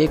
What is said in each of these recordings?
1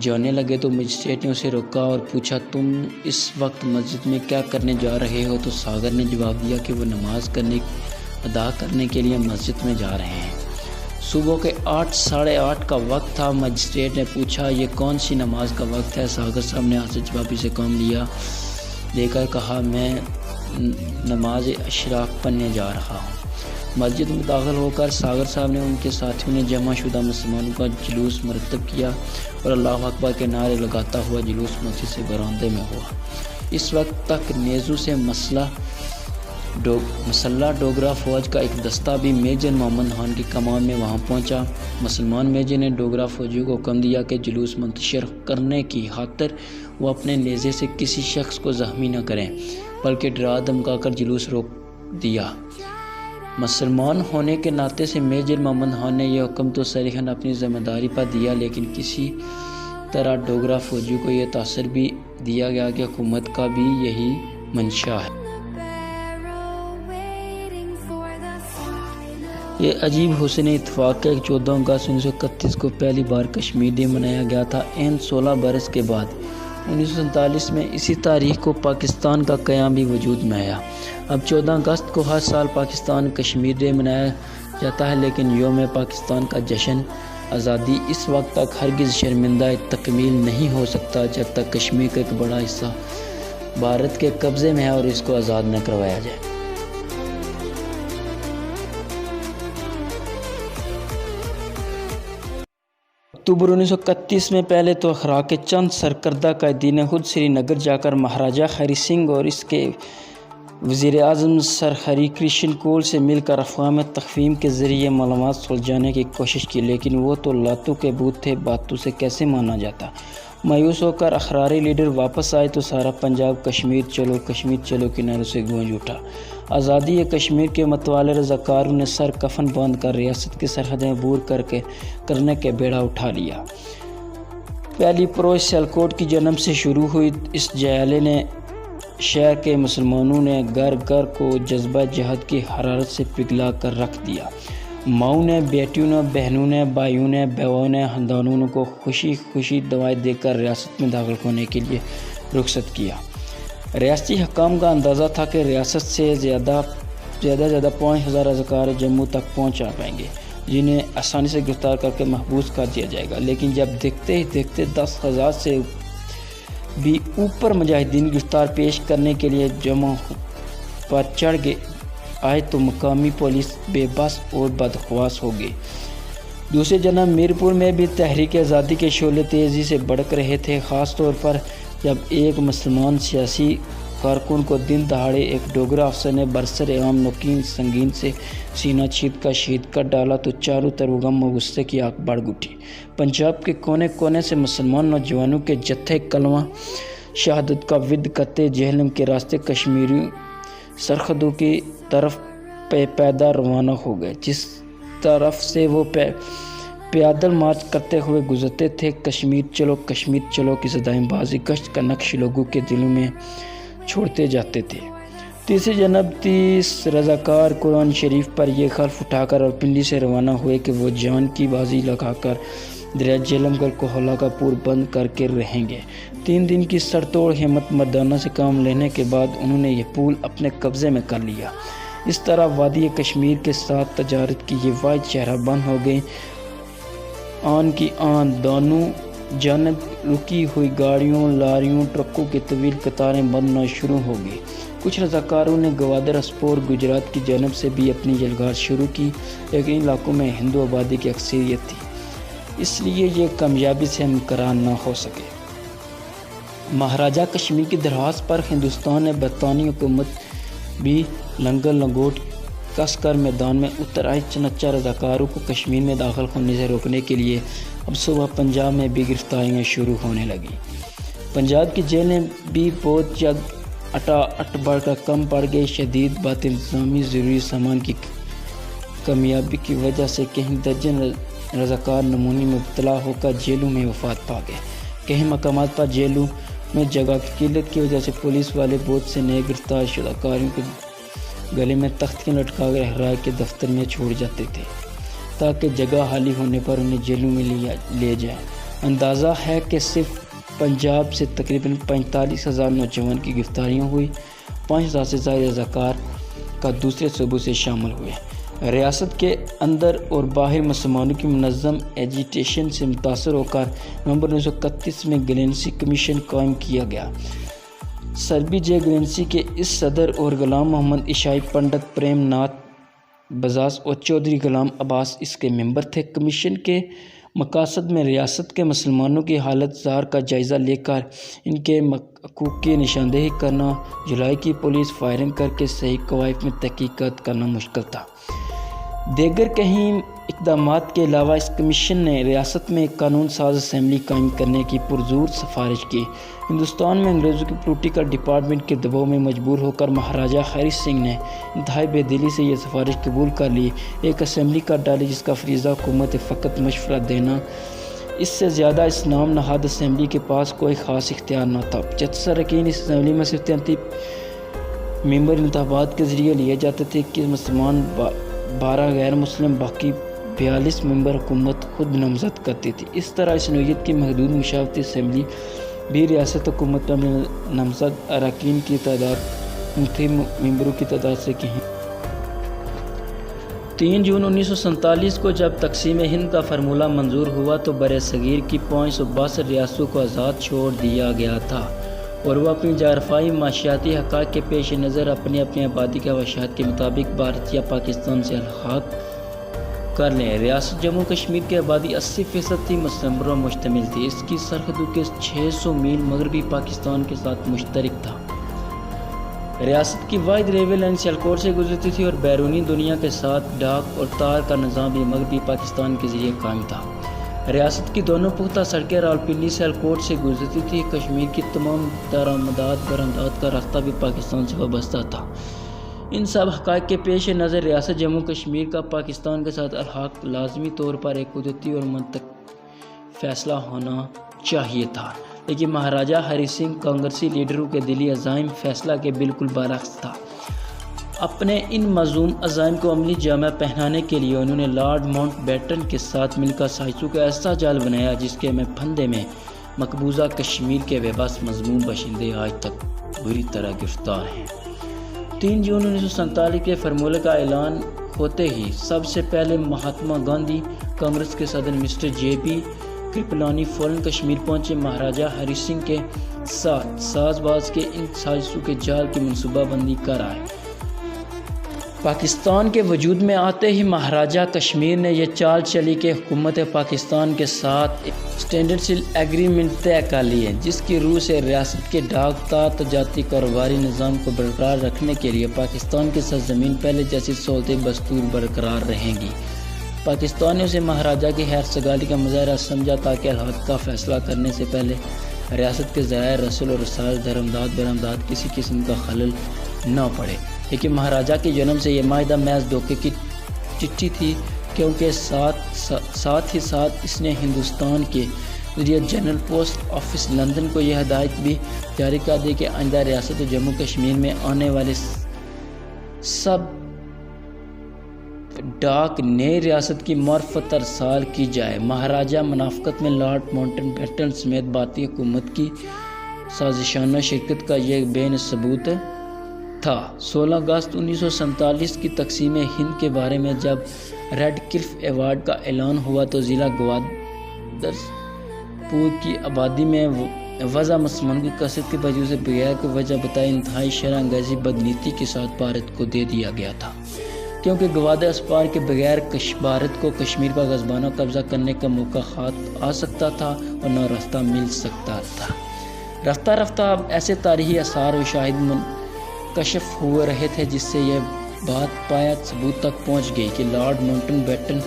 جانے لگے تو مجسٹریٹ نے اسے روکا اور پوچھا تم اس وقت مسجد میں کیا کرنے جا رہے ہو؟ تو ساگر نے جواب دیا کہ وہ نماز ادا کرنے کے لیے مسجد میں جا رہے ہیں۔ صبح کے 8 ساڑھے 8 کا وقت تھا۔ مجسٹریٹ نے پوچھا یہ کون سی نماز کا وقت ہے؟ ساگر صاحب نے آنسر جوابی سے کام لے کر کہا میں نماز اشراق پڑھنے جا رہا ہوں۔ مسجد میں داخل ہو کر ساگر صاحب نے ان کے ساتھیوں نے جمع شدہ مسلمانوں کا جلوس مرتب کیا اور اللہ اکبر کے نعرے لگاتا ہوا جلوس مسجد سے براندے میں ہوا۔ اس وقت تک نیزو سے مسلح ڈوگرا فوج کا ایک دستہ بھی میجر محمد خان کی کمان میں وہاں پہنچا۔ مسلمان میجر نے ڈوگرا فوجیوں کو حکم دیا کہ جلوس منتشر کرنے کی خاطر وہ اپنے نیزے سے کسی شخص کو زخمی نہ کریں بلکہ ڈرا دھمکا کر جلوس روک دیا۔ مسلمان ہونے کے ناطے سے میجر محمد خان نے یہ حکم تو صریحاً اپنی ذمہ داری پر دیا، لیکن کسی طرح ڈوگرا فوجیوں کو یہ تاثر بھی دیا گیا کہ حکومت کا بھی یہی منشا ہے۔ یہ عجیب حسن اتفاق ہے کہ 14 اگست 1931 کو پہلی بار کشمیر ڈے منایا گیا تھا، 16 برس کے بعد 1947 میں اسی تاریخ کو پاکستان کا قیام بھی وجود میں آیا۔ اب 14 اگست کو ہر سال پاکستان کشمیر ڈے منایا جاتا ہے، لیکن یوم پاکستان کا جشن آزادی اس وقت تک ہرگز شرمندہ تکمیل نہیں ہو سکتا جب تک کشمیر کا ایک بڑا حصہ بھارت کے قبضے میں ہے اور اس کو آزاد نہ کروایا جائے۔ اکتوبر 1931 میں پہلے تو اخراق چند سرکردہ قائدین خود سری نگر جا کر مہاراجہ ہری سنگھ اور اس کے وزیر اعظم سر ہری کرشن کول سے مل کر افہام تفہیم کے ذریعے معلومات سلجھانے کی کوشش کی، لیکن وہ تو لاتوں کے بت تھے، باتوں سے کیسے مانا جاتا۔ مایوس ہو کر اخراری لیڈر واپس آئے تو سارا پنجاب کشمیر چلو کے نعروں سے گونج اٹھا۔ آزادی کشمیر کے متوالے رضاکاروں نے سر کفن باندھ کر ریاست کی سرحدیں عبور کرنے کے بیڑا اٹھا لیا۔ پہلی پروس سیالکوٹ کی جنم سے شروع ہوئی اس جیالے نے شہر کے مسلمانوں نے گھر گھر کو جذبہ جہاد کی حرارت سے پگھلا کر رکھ دیا۔ ماؤں نے، بیٹیوں نے، بہنوں نے، بھائیوں نے، بیواؤں نے، خاندانوں کو خوشی دوائیں دے کر ریاست میں داخل ہونے کے لیے رخصت کیا۔ ریاستی حکام کا اندازہ تھا کہ ریاست سے زیادہ 5000 رضاکار جموں تک پہنچ پائیں گے، جنہیں آسانی سے گرفتار کر کے محبوس کر دیا جائے گا، لیکن جب دیکھتے ہی دیکھتے 10,000 سے بھی اوپر مجاہدین گرفتار پیش کرنے کے لیے جموں پر چڑھ آئے تو مقامی پولیس بے بس اور بدحواس ہو گئی۔ دوسرے جنم میرپور میں بھی تحریک آزادی کے شعلے تیزی سے بھڑک رہے تھے، خاص طور پر جب ایک مسلمان سیاسی کارکن کو دن دہاڑے ایک ڈوگرا افسر نے برسر عام نوکین سنگین سے سینہ چید کا شہید کر ڈالا تو چاروں طرف غم و غصے کی آگ بڑھ اٹھی۔ پنجاب کے کونے کونے سے مسلمان نوجوانوں کے جتھے کلمہ شہادت کا ود کرتے جہلم کے راستے کشمیری سرحدوں کی طرف پیدل روانہ ہو گئے، جس طرف سے وہ پیادل مارچ کرتے ہوئے گزرتے تھے۔ کشمیر چلو کی صدائیں بازی گشت کا نقش لوگوں کے دلوں میں چھوڑتے جاتے تھے۔ تیسری جناب 30 رضاکار قرآن شریف پر یہ خلف اٹھا کر اور پنڈی سے روانہ ہوئے کہ وہ جان کی بازی لگا کر دریا جہلم گڑھ کو ہولہ کا پور بند کر کے رہیں گے۔ 3 دن کی سر توڑ ہمت مردانہ سے کام لینے کے بعد انہوں نے یہ پول اپنے قبضے میں کر لیا۔ اس طرح وادی کشمیر کے ساتھ تجارت کی یہ واحد شاہراہ بند ہو گئی۔ آن کی آن دونوں جانب رکی ہوئی گاڑیوں، لاریوں، ٹرکوں کی طویل قطاریں بندنا شروع ہو گئی۔ کچھ رضاکاروں نے گوادر اسپور گجرات کی جانب سے بھی اپنی جلگات شروع کی، لیکن علاقوں میں ہندو آبادی کی اکثریت تھی، اس لیے یہ کامیابی سے ہمکران نہ ہو سکے۔ مہاراجہ کشمیر کی درخواست پر ہندوستان نے برطانوی حکومت بھی لنگر لنگوٹ کس کر میدان میں اتر آئی، چنانچہ رضاکاروں کو کشمیر میں داخل ہونے سے روکنے کے لیے اب صبح پنجاب میں بھی گرفتاریاں شروع ہونے لگیں۔ پنجاب کی جیلیں بھی بہت جلد اٹ بڑھ کر کم پڑ گئی۔ شدید بد انتظامی، ضروری سامان کی کمیابی کی وجہ سے کہیں درجن رضاکار نمونی میں مبتلا ہو کر جیلوں میں وفات پا گئے۔ کئی مقامات پر جیلوں میں جگہ کی قلت کی وجہ سے پولیس والے بہت سے نئے گرفتار شدہ کاریوں کو گلے میں تختیاں لٹکا کر احرار کے دفتر میں چھوڑ جاتے تھے تاکہ جگہ خالی ہونے پر انہیں جیلوں میں لے جائیں۔ اندازہ ہے کہ صرف پنجاب سے تقریباً 45,000 نوجوان کی گرفتاریاں ہوئی، 5,000 سے زائد رضاکار کا دوسرے صوبوں سے شامل ہوئے۔ ریاست کے اندر اور باہر مسلمانوں کی منظم ایجیٹیشن سے متاثر ہو کر نومبر 1931 میں گلینسی کمیشن قائم کیا گیا۔ سر بی جے گلینسی کے اس صدر اور غلام محمد عیسائی، پنڈت پریم ناتھ بجاج اور چودھری غلام عباس اس کے ممبر تھے۔ کمیشن کے مقاصد میں ریاست کے مسلمانوں کی حالت زار کا جائزہ لے کر ان کے حقوق کی نشاندہی کرنا، جولائی کی پولیس فائرنگ کر کے صحیح قوائف میں تحقیقات کرنا مشکل تھا۔ دیگر کئی اقدامات کے علاوہ اس کمیشن نے ریاست میں ایک قانون ساز اسمبلی قائم کرنے کی پرزور سفارش کی۔ ہندوستان میں انگریزوں کی پولیٹیکل ڈپارٹمنٹ کے دباؤ میں مجبور ہو کر مہاراجہ ہری سنگھ نے انتہائی بے دلی سے یہ سفارش قبول کر لی، ایک اسمبلی کا ڈالی جس کا فریضہ حکومت فقط مشورہ دینا، اس سے زیادہ اس نام نہاد اسمبلی کے پاس کوئی خاص اختیار نہ تھا۔ 75 اراکین اس اسمبلی میں صرف 33 ممبر انتخابات کے ذریعے لیے جاتے تھے کہ مسلمان 12 غیر مسلم، باقی 42 ممبر حکومت خود نامزد کرتی تھی۔ اس طرح اس نوعیت کی محدود مشاورتی اسمبلی بھی ریاست حکومت میں نامزد اراکین کی تعداد منتخب ممبروں کی تعداد سے کہیں۔ 3 جون 1947 کو جب تقسیم ہند کا فارمولہ منظور ہوا تو برِ صغیر کی 562 ریاستوں کو آزاد چھوڑ دیا گیا تھا اور وہ اپنی جغرافیائی معاشیاتی حقائق کے پیش نظر اپنی آبادی کے خواہشات کے مطابق بھارت یا پاکستان سے الحاق کر لیں۔ ریاست جموں کشمیر کی آبادی 80% تھی، مسلم پر مشتمل تھی۔ اس کی سرحدوں کے 600 میل مغربی پاکستان کے ساتھ مشترک تھا۔ ریاست کی واحد ریلوے لائن سیالکوٹ سے گزرتی تھی اور بیرونی دنیا کے ساتھ ڈاک اور تار کا نظام بھی مغربی پاکستان کے ذریعے قائم تھا۔ ریاست کی دونوں پختہ سڑکیں راولپنڈی سیالکوٹ سے گزرتی تھی۔ کشمیر کی تمام درآمدات برآمدات کا راستہ بھی پاکستان سے وابستہ تھا۔ ان سب حقائق کے پیش نظر ریاست جموں کشمیر کا پاکستان کے ساتھ الحاق لازمی طور پر ایک قدرتی اور منطقی فیصلہ ہونا چاہیے تھا، لیکن مہاراجہ ہری سنگھ کانگریسی لیڈروں کے دلی عزائم فیصلہ کے بالکل برعکس تھا۔ اپنے ان مذموم عزائم کو عملی جامہ پہنانے کے لیے انہوں نے لارڈ ماؤنٹ بیٹن کے ساتھ مل کر سازشوں کا ایسا جال بنایا جس کے پھندے میں مقبوضہ کشمیر کے بے بس مظلوم باشندے آج تک بری طرح گرفتار ہیں۔ 3 جون 1947 کے فارمولے کا اعلان ہوتے ہی سب سے پہلے مہاتما گاندھی، کانگریس کے صدر مسٹر جے بی کرپلانی فوراً کشمیر پہنچے۔ مہاراجہ ہری سنگھ کے ساتھ ساز باز کے ان سازشوں کے جال کی منصوبہ بندی کر آئے۔ پاکستان کے وجود میں آتے ہی مہاراجہ کشمیر نے یہ چال چلی کہ حکومت پاکستان کے ساتھ اسٹینڈرڈ سیل ایگریمنٹ طے کر لیے، جس کی روح سے ریاست کے ڈاک تار تجارتی کاروباری نظام کو برقرار رکھنے کے لیے پاکستان کی سرزمین پہلے جیسی سہولتیں بستور برقرار رہیں گی۔ پاکستان نے اسے مہاراجہ کی خیر سگالی کا مظاہرہ سمجھا تاکہ الحاق کا فیصلہ کرنے سے پہلے ریاست کے ذرائع رسول اور رسائل درآمدات برآمدات کسی قسم کا خلل نہ پڑے۔ لیکن مہاراجہ کے جنم سے یہ معاہدہ محض دھوکے کی چٹھی تھی، کیونکہ ساتھ ہی اس نے ہندوستان کے ذریعے جنرل پوسٹ آفس لندن کو یہ ہدایت بھی جاری کر دی کہ آئندہ ریاست جموں کشمیر میں آنے والے سب ڈاک نئی ریاست کی معرفت ارسال کی جائے۔ مہاراجہ منافقت میں لارڈ ماؤنٹ بیٹن سمیت بھارتی حکومت کی سازشانہ شرکت کا یہ بین ثبوت تھا۔ 16 اگست 1947 کی تقسیم ہند کے بارے میں جب ریڈ کلف ایوارڈ کا اعلان ہوا تو ضلع گوادر پور کی آبادی میں وضع مسلمانوں کی کثرت کے باوجود سے بغیر کوئی وجہ بتائے انتہائی شرح انگیزی بدنیتی کے ساتھ بھارت کو دے دیا گیا تھا، کیونکہ گوادر اسپار کے بغیر بھارت کو کشمیر پر غصبانہ قبضہ کرنے کا موقع ہاتھ آ سکتا تھا اور نہ راستہ مل سکتا تھا۔ رفتہ رفتہ اب ایسے تاریخی آثار و شاہد منکشف ہو رہے تھے جس سے یہ بات پایا ثبوت تک پہنچ گئی کہ لارڈ ماؤنٹ بیٹن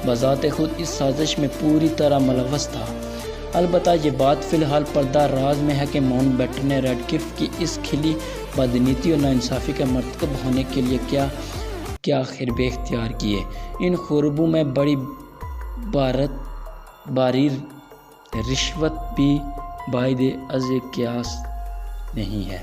بذات خود اس سازش میں پوری طرح ملوث تھا۔ البتہ یہ بات فی الحال پردہ راز میں ہے کہ ماؤنٹ بیٹن نے ریڈ کلف کی اس کھلی بدنیتی اور ناانصافی کا مرتکب ہونے کے لیے کیا خربے اختیار کیے۔ ان خربوں میں بڑی باری رشوت بھی بعید از قیاس نہیں ہے۔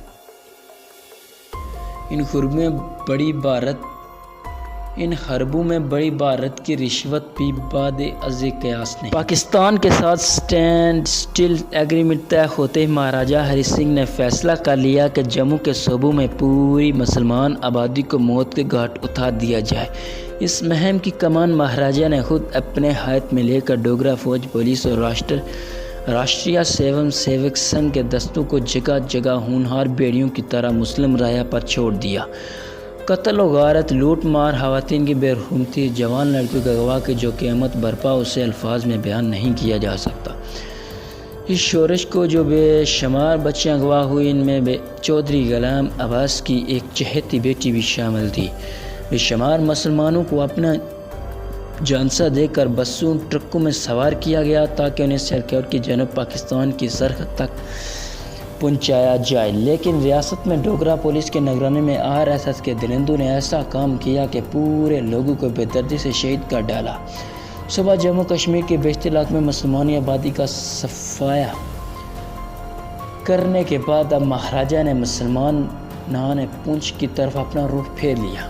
ان حربوں میں بڑی بھارت کی رشوت بھی بعد از قیاس نہیں۔ پاکستان کے ساتھ اسٹینڈ اسٹل ایگریمنٹ طے ہوتے ہی مہاراجہ ہری سنگھ نے فیصلہ کر لیا کہ جموں کے صوبوں میں پوری مسلمان آبادی کو موت کے گھاٹ اتار دیا جائے۔ اس مہم کی کمان مہاراجہ نے خود اپنے ہاتھ میں لے کر ڈوگرا فوج، پولیس اور راشٹریہ سیوم سیوک سنگھ کے دستوں کو جگہ جگہ ہونہار بیڑیوں کی طرح مسلم راہ پر چھوڑ دیا۔ قتل و غارت، لوٹ مار، خواتین کی بے رحمتی، جوان لڑکیوں کے اغوا کی جو قیمت برپا اسے الفاظ میں بیان نہیں کیا جا سکتا۔ اس شورش کو جو بے شمار بچیاں اغوا ہوئی، ان میں چودھری غلام عباس کی ایک چہیتی بیٹی بھی شامل تھی۔ بے شمار مسلمانوں کو اپنا جانسا دے کر بسوں، ٹرکوں میں سوار کیا گیا تاکہ انہیں سیالکوٹ کی جنوب پاکستان کی سرحد تک پہنچایا جائے، لیکن ریاست میں ڈوگرا پولیس کے نگرانی میں RSS کے درندوں نے ایسا کام کیا کہ پورے لوگوں کو بے دردی سے شہید کر ڈالا۔ صبح جموں کشمیر کے بیشتر علاقوں میں مسلمانی آبادی کا صفایا کرنے کے بعد اب مہاراجہ نے مسلمان پونچھ کی طرف اپنا رخ پھیر لیا۔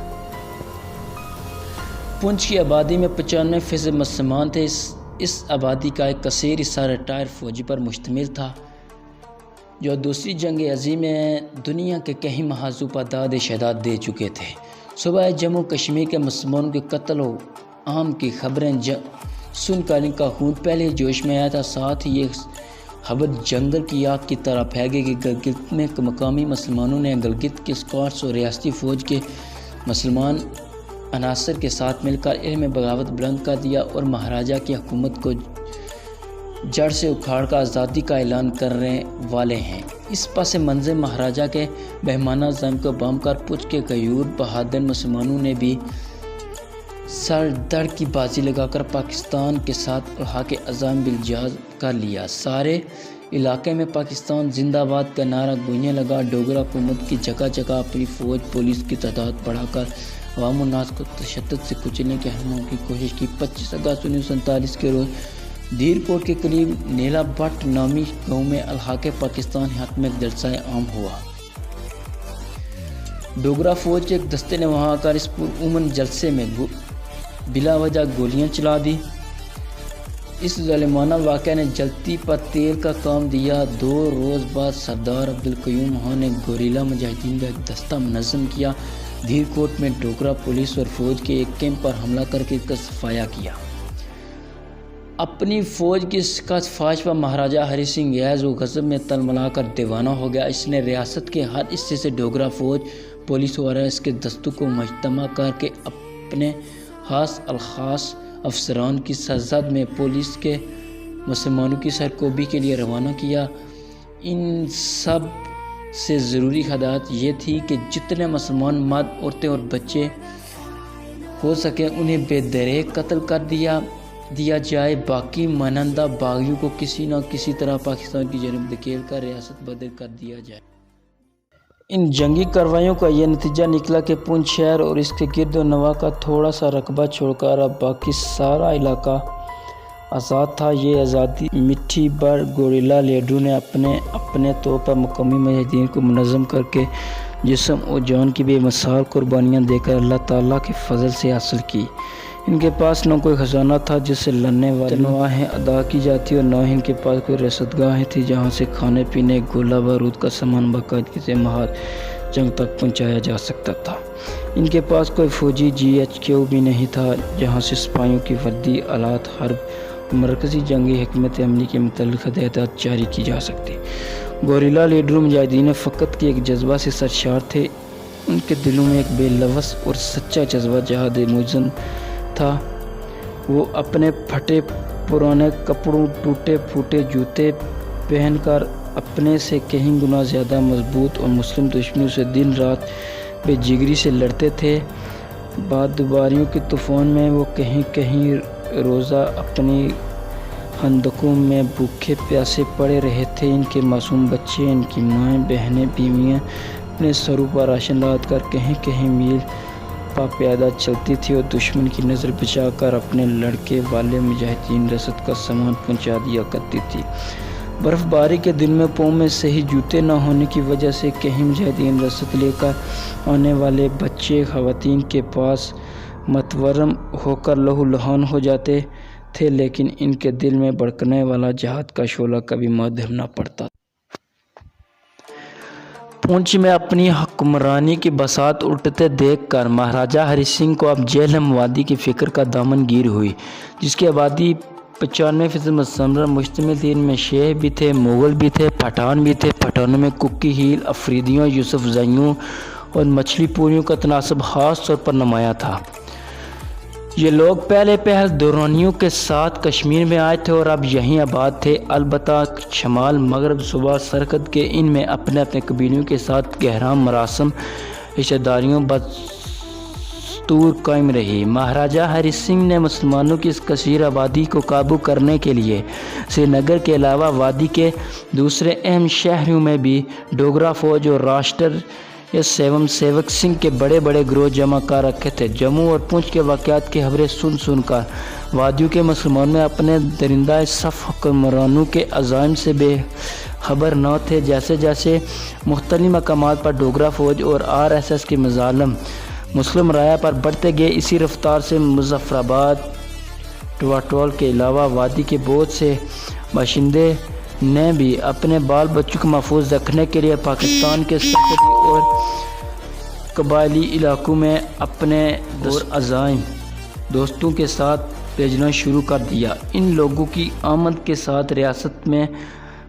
پونچھ کی آبادی میں 95% مسلمان تھے۔ اس آبادی کا ایک کثیر حصہ ریٹائر فوجی پر مشتمل تھا جو دوسری جنگ عظیم میں دنیا کے کئی محاذوں پر داد شہادت دے چکے تھے۔ صوبہ جموں کشمیر کے مسلمانوں کے قتل و عام کی خبریں سن کر ان کا خون پہلے جوش میں آیا تھا، ساتھ ہی یہ خبر جنگل کی آگ کی طرح پھیل گئی کہ گلگت میں مقامی مسلمانوں نے گلگت کے اسکواڈس اور ریاستی فوج کے مسلمان عناصر کے ساتھ مل کر علم بغاوت بلند کر دیا اور مہاراجہ کی حکومت کو جڑ سے اکھاڑ کر آزادی کا اعلان کرنے والے ہیں۔ اس پس منظر مہاراجہ کے بہمانہ عزم کو بام کر پونچھ کے غیور بہادر مسلمانوں نے بھی سر دڑ کی بازی لگا کر پاکستان کے ساتھ الحاق عزم بالجاز کر لیا۔ سارے علاقے میں پاکستان زندہ باد کا نعرہ گونجنے لگا۔ ڈوگرا حکومت کی جگہ جگہ اپنی فوج، پولیس کی تعداد بڑھا کر عوام الناس کو تشدد سے کچلنے کی ہرمونہ کی کوشش کی۔ 25 اگست 1947 کے روز دھیر کوٹ کے قریب نیلا بٹ نامی گاؤں میں الحاق پاکستان حق میں ایک جلسہ عام ہوا۔ ڈوگرا فوج کے ایک دستے نے وہاں آ کر اس پرامن جلسے میں بلا وجہ گولیاں چلا دی۔ اس ظالمانہ واقعہ نے جلتی پر تیل کا کام دیا۔ 2 روز بعد سردار عبدالقیوم خان نے گوریلا مجاہدین کا ایک دستہ منظم کیا، دھیر کوٹ میں ڈوگرا پولیس اور فوج کے ایک کیمپ پر حملہ کر کے اس کا صفایا کیا۔ اپنی فوج کی شکست فاش پر مہاراجہ ہری سنگھ غیظ و غضب میں تلملا کر دیوانہ ہو گیا۔ اس نے ریاست کے ہر حصے سے ڈوگرا فوج، پولیس اور اس کے دستوں کو مجتمع کر کے اپنے خاص الخاص افسران کی سرزد میں پولیس کے مسلمانوں کی سرکوبی کے لیے روانہ کیا۔ ان سب سے ضروری ہدایت یہ تھی کہ جتنے مسلمان مرد، عورتیں اور بچے ہو سکیں انہیں بے دریغ قتل کر دیا جائے، باقی مانندہ باغیوں کو کسی نہ کسی طرح پاکستان کی جانب دھکیل کر ریاست بدر کر دیا جائے۔ ان جنگی کارروائیوں کا یہ نتیجہ نکلا کہ پونچھ شہر اور اس کے گرد و نواح کا تھوڑا سا رقبہ چھوڑ کر اب باقی سارا علاقہ آزاد تھا۔ یہ آزادی مٹھی بھر گوریلا لیڈروں نے اپنے طور پر مقامی مجاہدین کو منظم کر کے جسم اور جان کی بے مثال قربانیاں دے کر اللہ تعالیٰ کے فضل سے حاصل کی۔ ان کے پاس نہ کوئی خزانہ تھا جس سے لڑنے والی تنخواہیں ادا کی جاتی اور نہ ہی ان کے پاس کوئی رسدگاہیں تھیں جہاں سے کھانے پینے، گولہ بارود کا سامان باقاعدگی سے محاذ جنگ تک پہنچایا جا سکتا تھا۔ ان کے پاس کوئی فوجی GHQ بھی نہیں تھا جہاں سے سپاہیوں کی وردی، آلات حرب، مرکزی جنگی حکمت عملی کے متعلق ہدایات جاری کی جا سکتی۔ گوریلا لیڈروں مجاہدین فقط کے ایک جذبہ سے سرشار تھے۔ ان کے دلوں میں ایک بے لوث اور سچا جذبہ جہاد مجن تھا۔ وہ اپنے پھٹے پرانے کپڑوں، ٹوٹے پھوٹے جوتے پہن کر اپنے سے کہیں گنا زیادہ مضبوط اور مسلم دشمنوں سے دن رات بے جگری سے لڑتے تھے۔ بعد دوباریوں کے طوفان میں وہ کہیں روزہ اپنی خندقوں میں بھوکے پیاسے پڑے رہے تھے۔ ان کے معصوم بچے، ان کی مائیں، بہنیں، بیویاں اپنے سروں پر راشن لاد کر کہیں میل پیادہ چلتی تھی اور دشمن کی نظر بچا کر اپنے لڑکے والے مجاہدین رسد کا سامان پہنچا دیا کرتی تھی۔ برف باری کے دن میں پاؤں میں صحیح جوتے نہ ہونے کی وجہ سے کہیں مجاہدین رسد لے کر آنے والے بچے خواتین کے پاس متورم ہو کر لہو لہان ہو جاتے تھے، لیکن ان کے دل میں بھڑکنے والا جہاد کا شعلہ کبھی مدھم نہ پڑتا۔ پونچھ میں اپنی حکمرانی کی بساط الٹتے دیکھ کر مہاراجہ ہری سنگھ کو اب جہلم وادی کی فکر کا دامن گیر ہوئی، جس کی آبادی 95% مشتمل تھی۔ ان میں شیخ بھی تھے، مغل بھی تھے، پٹھان بھی تھے۔ پٹھانوں میں ککی ہیل، افریدیوں، یوسف زائیوں اور مچھلی پوریوں کا تناسب خاص طور پر نمایاں تھا۔ یہ لوگ پہلے پہل درانیوں کے ساتھ کشمیر میں آئے تھے اور اب یہیں آباد تھے۔ البتہ شمال مغرب صوبہ سرحد کے ان میں اپنے اپنے قبیلوں کے ساتھ گہرا مراسم رشتہ داریوں بدستور قائم رہی۔ مہاراجہ ہری سنگھ نے مسلمانوں کی اس کثیر آبادی کو قابو کرنے کے لیے سری نگر کے علاوہ وادی کے دوسرے اہم شہروں میں بھی ڈوگرا فوج اور راشٹر سیوم سیوک سنگھ کے بڑے بڑے گروہ جمع کر رکھے تھے۔ جموں اور پونچھ کے واقعات کی خبریں سن سن کر وادیوں کے مسلمانوں میں اپنے درندہ صف حکمرانوں کے عزائم سے بے خبر نہ تھے۔ جیسے جیسے مختلف مقامات پر ڈوگرا فوج اور RSS کے مظالم مسلم رایہ پر بڑھتے گئے، اسی رفتار سے مظفرآباد ٹواٹول کے علاوہ وادی کے بہت سے باشندے نے بھی اپنے بال بچوں کو محفوظ رکھنے کے لیے پاکستان کے سرحدی اور قبائلی علاقوں میں اپنے عزائم دوستوں کے ساتھ بھیجنا شروع کر دیا۔ ان لوگوں کی آمد کے ساتھ ریاست میں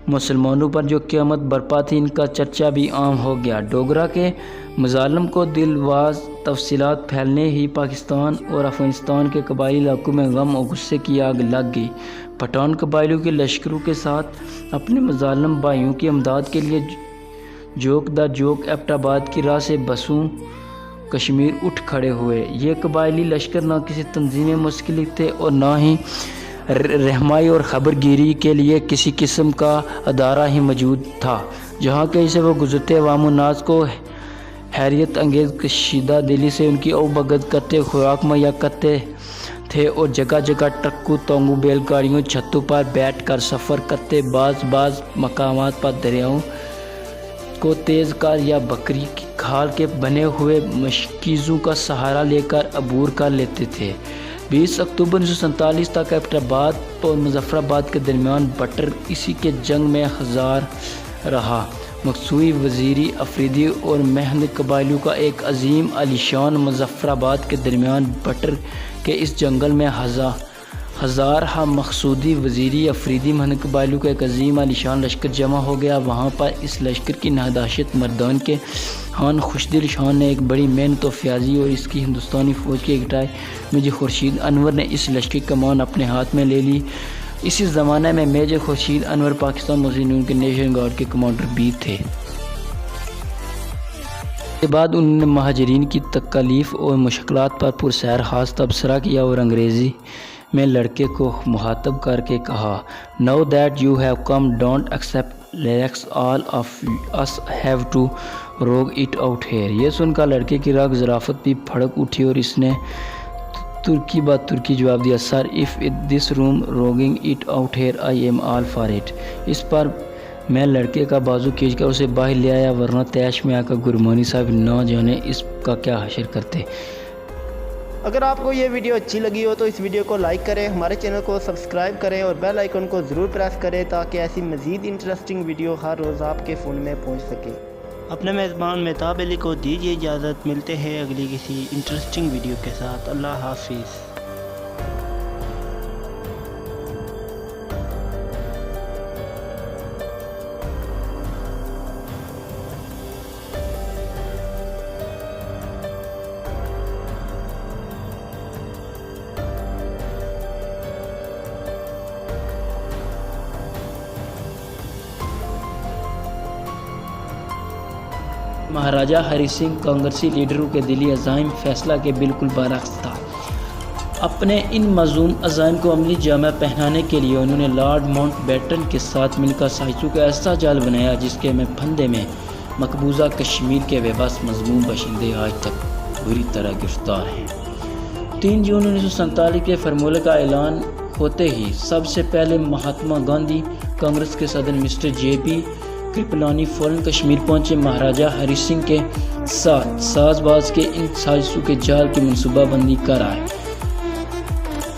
مسلمانوں پر جو قیامت برپا تھی، ان کا چرچا بھی عام ہو گیا۔ ڈوگرا کے مظالم کو دلواز تفصیلات پھیلنے ہی پاکستان اور افغانستان کے قبائلی علاقوں میں غم اور غصے کی آگ لگ گئی۔ پٹھان قبائلیوں کے لشکروں کے ساتھ اپنے مظالم بھائیوں کی امداد کے لیے جوک دا جوک ایبٹ آباد کی راہ سے بسوں کشمیر اٹھ کھڑے ہوئے۔ یہ قبائلی لشکر نہ کسی تنظیم میں منسلک تھے اور نہ ہی رہنمائی اور خبر گیری کے لیے کسی قسم کا ادارہ ہی موجود تھا۔ جہاں کہیں سے وہ گزرتے، عوام الناس کو حیرت انگیز کشیدہ دلی سے ان کی او بھگت کرتے، خوراک مہیا کرتے تھے اور جگہ جگہ ٹرکوں، تانگوں، بیل گاڑیوں، چھتوں پر بیٹھ کر سفر کرتے۔ بعض مقامات پر دریاؤں کو تیز کار یا بکری کی کھال کے بنے ہوئے مشکیزوں کا سہارا لے کر عبور کر لیتے تھے۔ 20 اکتوبر 1947 تک ایبٹ آباد اور مظفرآباد کے درمیان بٹر اسی کے جنگ میں ہزار رہا۔ مقصوی، وزیری، افریدی اور مہند قبائلیوں کا ایک عظیم عالیشان مظفرآباد کے درمیان بٹر کے اس جنگل میں ہزارہ مقصودی، وزیری، افریدی، مہند قبائلیوں کا ایک عظیم عالیشان لشکر جمع ہو گیا۔ وہاں پر اس لشکر کی نہاداشت مردان کے خان خوشدل شاہ نے ایک بڑی محنت و فیاضی اور اس کی ہندوستانی فوج کی اکٹھائی میجر خورشید انور نے اس لشکر کی کمان اپنے ہاتھ میں لے لی۔ اسی زمانے میں میجر خورشید انور پاکستان مسلم یونین کے نیشنل گارڈ کے کمانڈر بھی تھے۔ اس کے بعد انہوں نے مہاجرین کی تکالیف اور مشکلات پر پرسیر خاص تبصرہ کیا اور انگریزی میں لڑکے کو مخاطب کر کے کہا، "Now that you have come, don't accept lyrics, all of us have to rogue it out here." یہ سن کر لڑکے کی رگ ظرافت بھی پھڑک اٹھی اور اس نے ترکی بات ترکی جواب دیا، "Sir, if this room roguing it out here, I am all for it." اس پر میں لڑکے کا بازو کھینچ کر اسے باہر لے آیا، ورنہ تیش میں آ کر گرمانی صاحب نہ جانے اس کا کیا حشر کرتے۔ اگر آپ کو یہ ویڈیو اچھی لگی ہو تو اس ویڈیو کو لائک کریں، ہمارے چینل کو سبسکرائب کریں اور بیل آئیکن کو ضرور پریس کریں تاکہ ایسی مزید انٹرسٹنگ ویڈیو ہر روز آپ کے فون میں پہنچ سکے۔ اپنے میزبان مہتاب علی کو دیجیے اجازت، ملتے ہیں اگلی کسی انٹرسٹنگ ویڈیو کے ساتھ۔ اللہ حافظ۔ مہاراجہ ہری سنگھ کانگریسی لیڈروں کے دلی عزائم فیصلہ کے بالکل برعکس تھا۔ اپنے ان مذموم عزائم کو عملی جامہ پہنانے کے لیے انہوں نے لارڈ ماؤنٹ بیٹن کے ساتھ مل کر سازشوں کا ایسا جال بنایا جس کے پھندے میں مقبوضہ کشمیر کے بے بس مظلوم باشندے آج تک بری طرح گرفتار ہیں۔ 3 جون 1947 کے فارمولے کا اعلان ہوتے ہی سب سے پہلے مہاتما گاندھی، کانگریس کے صدر مسٹر JP کرپلانی فوراً کشمیر پہنچے۔ مہاراجہ ہری سنگھ کے ساتھ ساز باز کے ان سازشوں کے جال کی منصوبہ بندی کر آئے۔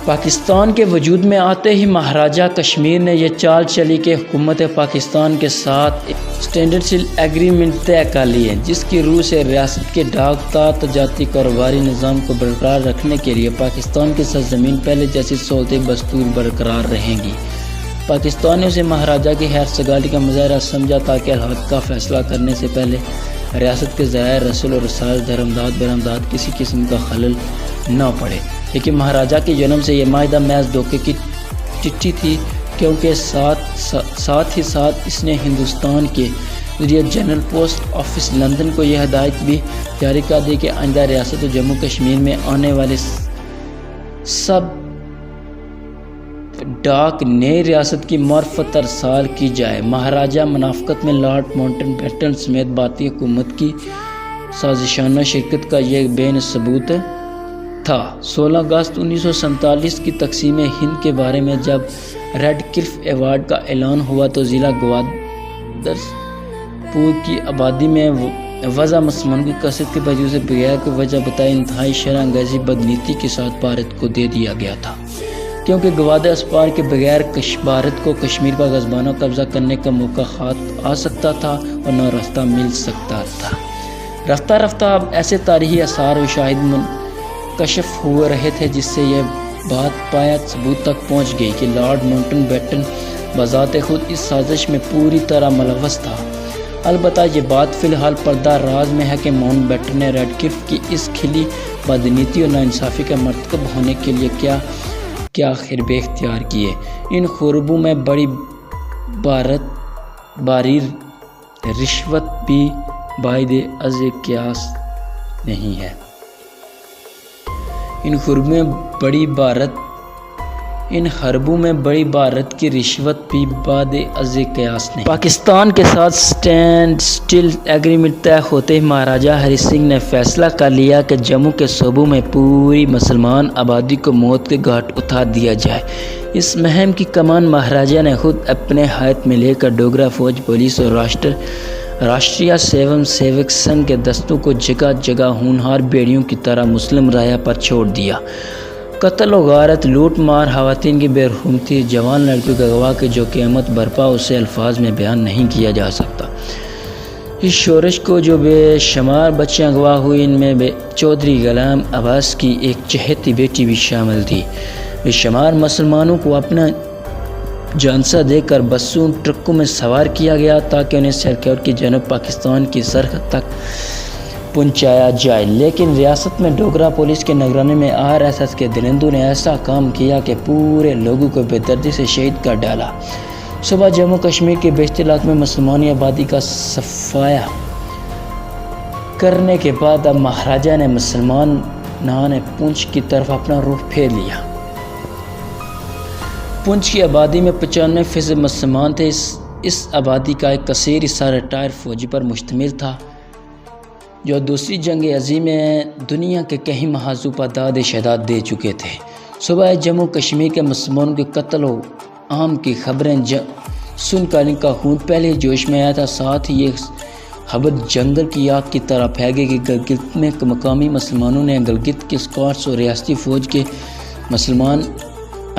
پاکستان کے وجود میں آتے ہی مہاراجہ کشمیر نے یہ چال چلی کہ حکومت پاکستان کے ساتھ اسٹینڈرڈ سیل ایگریمنٹ طے کر لیے، جس کی روح سے ریاست کے ڈاک تا تجارتی کاروباری نظام کو برقرار رکھنے کے لیے پاکستان کی سرزمین پہلے جیسی سہولتیں بستور برقرار رہیں گی۔ پاکستان نے اسے مہاراجہ کی خیر سگالی کا مظاہرہ سمجھا تاکہ حالات کا فیصلہ کرنے سے پہلے ریاست کے ذرائع رسول و رسائل درآمدات برآمدات کسی قسم کا خلل نہ پڑے، لیکن مہاراجہ کے جنم سے یہ معاہدہ محض دھوکے کی چٹھی تھی، کیونکہ ساتھ ہی ساتھ اس نے ہندوستان کے ذریعہ جنرل پوسٹ آفس لندن کو یہ ہدایت بھی جاری کر دی کہ آئندہ ریاست جموں کشمیر میں آنے والے سب ڈاک نئی ریاست کی معرفت ارسال کی جائے۔ مہاراجہ منافقت میں لارڈ ماؤنٹن بیٹن سمیت بھارتی حکومت کی سازشانہ شرکت کا یہ بین ثبوت تھا۔ 16 اگست 1947 کی تقسیم ہند کے بارے میں جب ریڈ کلف ایوارڈ کا اعلان ہوا تو ضلع گوادر پور کی آبادی میں وضع مسلمانوں کی کثرت کے باوجود سے بغیر کوئی وجہ بتائے انتہائی شرح انگیزی بدنیتی کے ساتھ بھارت کو دے دیا گیا تھا، کیونکہ گوادر اسپار کے بغیر بھارت کو کشمیر پر غصبانہ قبضہ کرنے کا موقع ہاتھ آ سکتا تھا اور نہ راستہ مل سکتا تھا۔ رفتہ رفتہ اب ایسے تاریخی آثار و شاہد منکشف ہو رہے تھے جس سے یہ بات پایا ثبوت تک پہنچ گئی کہ لارڈ ماؤنٹن بیٹن بذات خود اس سازش میں پوری طرح ملوث تھا۔ البتہ یہ بات فی الحال پردہ راز میں ہے کہ ماؤنٹ بیٹن نے ریڈ کلف کی اس کھلی بدنیتی اور ناانصافی کا مرتکب ہونے کے لیے کیا خربے اختیار کیے۔ ان خربوں میں بڑی باری رشوت بھی بعید از قیاس نہیں ہے۔ ان خربوں میں بڑی بھارت کی رشوت بھی بعد از قیاس نہیں۔ پاکستان کے ساتھ اسٹینڈ سٹل ایگریمنٹ طے ہوتے ہی مہاراجہ ہری سنگھ نے فیصلہ کر لیا کہ جموں کے صوبوں میں پوری مسلمان آبادی کو موت کے گھاٹ اتار دیا جائے۔ اس مہم کی کمان مہاراجہ نے خود اپنے ہاتھ میں لے کر ڈوگرا فوج، پولیس اور راشٹریہ سیوم سیوک سنگھ کے دستوں کو جگہ جگہ ہونہار بیڑیوں کی طرح مسلم رایا پر چھوڑ دیا۔ قتل و غارت، لوٹ مار، خواتین کی بے رحمتی، جوان لڑکیوں کا اغوا کی جو قیامت برپا اسے الفاظ میں بیان نہیں کیا جا سکتا۔ اس شورش کو جو بے شمار بچیاں اغوا ہوئی، ان میں چودھری غلام عباس کی ایک چہیتی بیٹی بھی شامل تھی۔ بے شمار مسلمانوں کو اپنا جانسا دے کر بسوں ٹرکوں میں سوار کیا گیا تاکہ انہیں سیلکوٹ کی جنوب پاکستان کی سرحد تک پہنچایا جائے، لیکن ریاست میں ڈوگرا پولیس کے نگرانی میں RSS کے درندوں نے ایسا کام کیا کہ پورے لوگوں کو بے دردی سے شہید کر ڈالا۔ صبح جموں کشمیر کے بیشتر علاقوں میں مسلمانی آبادی کا صفایا کرنے کے بعد اب مہاراجہ نے مسلمان پونچھ کی طرف اپنا رخ پھیر لیا۔ پونچھ کی آبادی میں 95% مسلمان تھے۔ اس آبادی کا ایک کثیر حصہ ریٹائر فوجی پر مشتمل تھا جو دوسری جنگ عظیم میں دنیا کے کئی محاذوں پر داد شہادت دے چکے تھے۔ صوبہ جموں کشمیر کے مسلمانوں کے قتل و عام کی خبریں سن کر ان کا خون پہلے جوش میں آیا تھا، ساتھ ہی یہ خبر جنگل کی آگ کی طرح پھیل گئی کہ گلگت میں مقامی مسلمانوں نے گلگت کے اسکواڈز اور ریاستی فوج کے مسلمان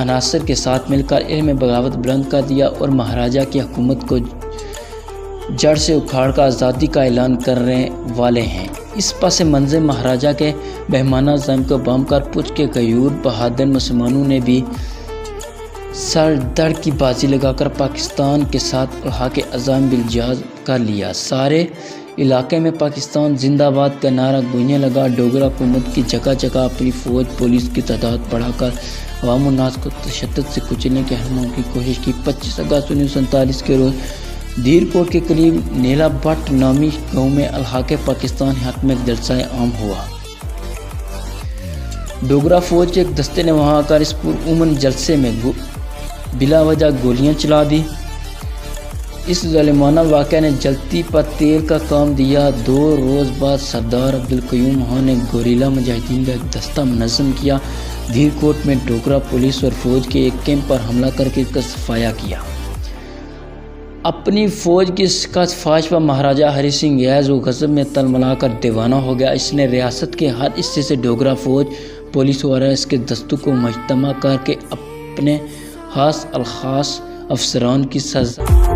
عناصر کے ساتھ مل کر علم بغاوت بلند کر دیا اور مہاراجہ کی حکومت کو جڑ سے اکھاڑ کر آزادی کا اعلان کرنے والے ہیں۔ اس پس منظر مہاراجہ کے بہمانہ عزم کو بام کر پوچھ کے غیور بہادر مسلمانوں نے بھی سر دڑ کی بازی لگا کر پاکستان کے ساتھ الحاق عزم بالجاز کر لیا۔ سارے علاقے میں پاکستان زندہ باد کا نعرہ گونجنے لگا۔ ڈوگرا حکومت کی جگہ جگہ اپنی فوج پولیس کی تعداد بڑھا کر عوام الناس کو تشدد سے کچلنے کے ہرمون کی کوشش کی۔ 25 اگست 1947 کے روز دھیر کوٹ کے قریب نیلا بٹ نامی گاؤں میں الحاق پاکستان حق میں ایک جلسہ عام ہوا۔ ڈوگرا فوج کے ایک دستے نے وہاں آ کر اس پرامن جلسے میں بلا وجہ گولیاں چلا دی۔ اس ظالمانہ واقعہ نے جلتی پر تیل کا کام دیا۔ 2 روز بعد سردار عبدالقیوم خان نے گوریلا مجاہدین کا ایک دستہ منظم کیا، دھیر کوٹ میں ڈوگرا پولیس اور فوج کے ایک کیمپ پر حملہ کر کے اس کا صفایا کیا۔ اپنی فوج کی شکست فاش پر مہاراجہ ہری سنگھ غیظ و غضب میں تلملا کر دیوانہ ہو گیا۔ اس نے ریاست کے ہر حصے سے ڈوگرا فوج، پولیس وغیرہ اس کے دستوں کو مجتمع کر کے اپنے خاص الخاص افسران کی سزا